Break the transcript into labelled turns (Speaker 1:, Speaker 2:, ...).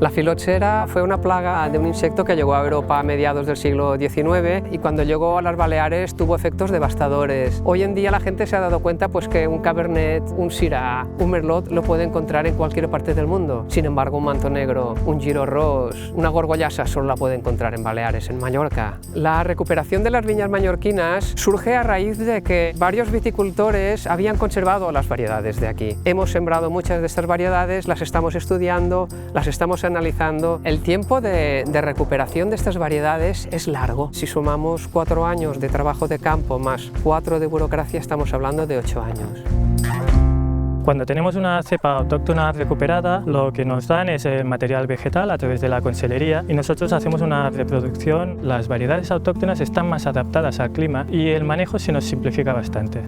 Speaker 1: La filoxera fue una plaga de un insecto que llegó a Europa a mediados del siglo XIX y cuando llegó a las Baleares tuvo efectos devastadores. Hoy en día la gente se ha dado cuenta pues, que un cabernet, un syrah, un merlot lo puede encontrar en cualquier parte del mundo. Sin embargo, un manto negro, un giro ros, una gorgollasa solo la puede encontrar en Baleares, en Mallorca. La recuperación de las viñas mallorquinas surge a raíz de que varios viticultores habían conservado las variedades de aquí. Hemos sembrado muchas de estas variedades, las estamos estudiando, las estamos analizando. El tiempo de recuperación de estas variedades es largo. Si sumamos 4 años de trabajo de campo más 4 de burocracia, estamos hablando de 8 años.
Speaker 2: Cuando tenemos una cepa autóctona recuperada, lo que nos dan es el material vegetal a través de la consellería y nosotros hacemos una reproducción. Las variedades autóctonas están más adaptadas al clima y el manejo se nos simplifica bastante.